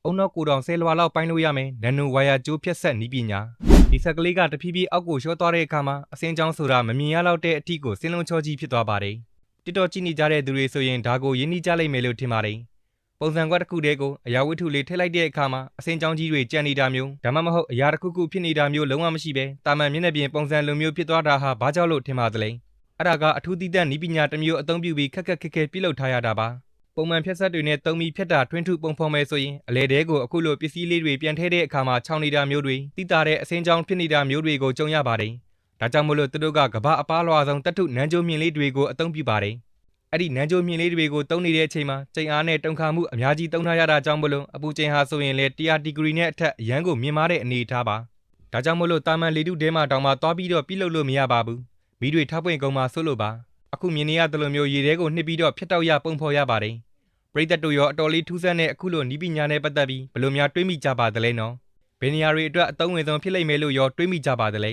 အုံနောက်ကိုတောင်10လွာလောက်ပိုင်းလို့ရမယ်နန်နိုဝါယာကြိုးဖြတ်ဆက်နီးပညာဒီဆက်ကလေးကတဖြည်းဖြည်းအောက်ကိုလျှော့သွားတဲ့အခါမှာအစင်းချောင်းဆိုတာမမြင်ရတော့တဲ့အထီကိုစင်းလုံးချောကြီးဖြစ်သွားပါတယ်တစ်တော်ကြည့်နေကြတဲ့သူတွေဆိုရင်ဒါကိုရင်းနှီးကြလိမ့်မယ်လို့ထင်ပါတယ်ပုံစံကွက်တစ်ခုတည်းကိုအရာဝတ္ထုလေးထည့်လိုက်တဲ့အခါမှာအစင်းချောင်းကြီးတွေကြံနေတာမျိုးဒါမှမဟုတ်အရာတစ်ခုခုဖြစ်နေတာမျိုးလုံးဝမရှိပဲတာမန်မျက်နှာပြင်ပုံစံလိုမျိုးဖြစ်သွားတာဟာဘာကြောင့်လို့ထင်ပါသလဲအဲ့ဒါကအထူးသီးသန့်နီးပညာတစ်မျိုးအသုံးပြုပြီးခက်ခက်ခဲခဲပြုလုပ်ထားရတာပါပုံမှန်ဖြတ်ဆက်တွေနဲ့တုံးပြီးဖြတ်တာထွင်းထုပုံဖော်မယ်ဆိုရင်အလဲတဲကိုအခုလိုပစ္စည်းလေးတွေပြန်ထည့်တဲ့အခါမှာခြောင်နေတာမျိုးတွေတိတာတဲ့အစင်းချောင်းဖြစ်နေတာမျိုးတွေကိုကြုံရပါတယ်ဒါကြောင့်မို့လို့သူတို့ကကမ္ဘာအပားလွှာဆုံးတတ်ထုနန်းကျိုးမြင်လေးတွေကိုအသုံးပြုပါတယ်အဲ့ဒီနန်းကျိုးမြင်လေးတွေကိုတုံးနေတဲ့အချိန်မှာချိန်အားနဲ့တုံခါမှုအများကြီးတုံးထားရတာကြောင့်မို့လို့အပူချိန်ဟာဆိုရင်လေ100ဒီဂရီနဲ့အထက်ရန်ကိုမြင်မာတဲ့အနေအထားပါဒါကြောင့်မို့လို့တာမန်လေထုထဲမှာတောင်မှသွားပြီးတော့ပြုလုပ်လို့မရပါဘူးမီးတွေထောက်ပွင့်ကုန်မှာဆိုလို့ပါအခုမြင်နေရတယ်လို့မျိုးရေထဲကိုနှစ်ပြီးတော့ဖြတ်တောက်ရပုံဖော်ရပါတယ်ပရိသတ်တို့ရောအတော်လေးထူးဆန်းတဲ့အခုလိုနီးပညာနဲ့ပတ်သက်ပြီးဘယ်လိုများတွေးမိကြပါသလဲနော်ဘယ်နေရာတွေအတွက်အသုံးဝင်ဆုံးဖြစ်လိမ့်မယ်လို့ရောတွေးမိကြပါသလဲ